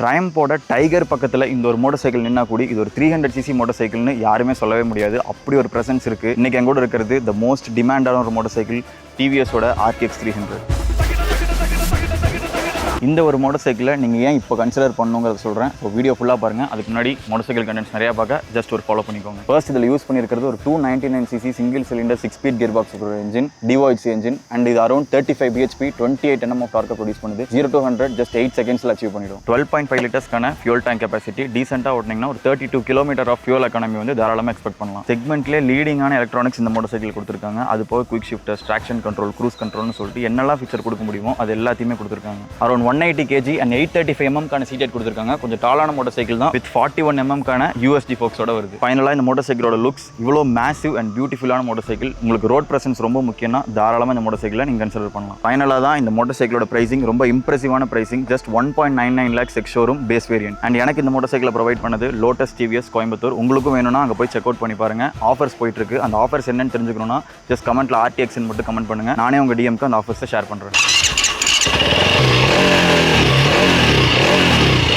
ட்ரையம்போட tiger பக்கத்தில் இந்த ஒரு மோட்டர் சைக்கிள் நின்னா கூடி இது ஒரு 300cc மோட்டர் சைக்கிள்னு யாருமே சொல்லவே முடியாது. அப்படி ஒரு ப்ரெசன்ஸ் இருக்குது. இன்றைக்கி எங்கூட இருக்கிறது த மோஸ்ட் டிமாண்டான ஒரு மோட்டர் சைக்கிள் டிவிஎஸோட RTX 300. இந்த ஒரு மோட்டர் சைக்கிளை நீங்கள் ஏன் இப்போ கன்சிடர் பண்ணுங்கிறத சொல்கிறேன். ஸோ வீடியோ ஃபுல்லாக பாருங்கள். அதுக்கு முன்னாடி மோட்டர் சைக்கிள் கண்டென்ட்ஸ் நிறையா பார்க்க ஜஸ்ட் ஒரு ஃபாலோ பண்ணிக்கோங்க. ஃபர்ஸ்ட் இதில் யூஸ் பண்ணியிருக்கிறது ஒரு 299cc single cylinder 6-speed gear box engine, DOHC engine. And இது அரௌண்ட் 35 bhp 28 Nm ஆஃப் டார்க்கை ப்ரொடியூஸ் பண்ணுது. 0 to 100 ஜஸ்ட் 8 செகண்ட்ஸில் அச்சீவ் பண்ணிடும். 12.5 லிட்டர்ஸ்க்கான ஃபியூல் டேங்க் கெப்பாசிட்டி. டீசெண்டாக ஓட்டினீங்கன்னா ஒரு 32 km ஆஃப் ஃபியூல் எக்கானமி வந்து தாராளமாக எக்ஸ்பெக்ட் பண்ணலாம். செக்மெண்ட்லேயே லீடிங்கான எலக்ட்ரானிக்ஸ் இந்த மோட்டர் சைக்கிள் கொடுத்துருக்காங்க. அது போக quick shifter, traction control, cruise கண்ட்ரோல்னு சொல்லிட்டு என்னெல்லாம் ஃபீச்சர் கொடுக்க முடியுமோ அது எல்லாத்தையுமே கொடுத்துருக்காங்க. அரௌண்ட் 180 kg அண்ட் 835 mm கான சீட் கொடுத்துருக்காங்க. கொஞ்சம் டாலான மோட்டர் சைக்கிள் தான். வித் 41 mm கான USD ஃபோக்ஸோட வருது. ஃபைனலாக இந்த மோட்டர் சைக்கிளோட லுக்ஸ் இவ்வளோ மேசிவ் அண்ட் பியூட்டிஃபுல்லான மோட்டர் சைக்கிள். உங்களுக்கு ரோட் பிரசன்ஸ் ரொம்ப முக்கியம்னா தாராளமாக இந்த மோட்டர் சைக்கிளை நீங்கள் கன்சிடர் பண்ணலாம். ஃபைனலாக தான் இந்த மோட்டர் சைக்கிளோட பிரைசிங் ரொம்ப இம்ப்ரெசிவான pricing. Just 1.99 lakhs ex showroom base variant. And எனக்கு இந்த மோட்டர் சைக்கிளை ப்ரொவைட் பண்ணது லோட்டஸ் TVS கோயம்புத்தூர். உங்களுக்கும் வேணும்னா அங்கே போய் செக் அவுட் பண்ணி பாருங்க. ஆஃபர்ஸ் போயிட்டு இருக்கு. அந்த ஆஃபர்ஸ் என்னன்னு தெரிஞ்சுக்கணும்னா ஜஸ்ட் கமெண்ட்ல RTX மட்டும் கமெண்ட் பண்ணுங்க. நானே உங்கள் DMக்கு அந்த ஆஃபர்ஸை ஷேர் பண்ணுறேன்.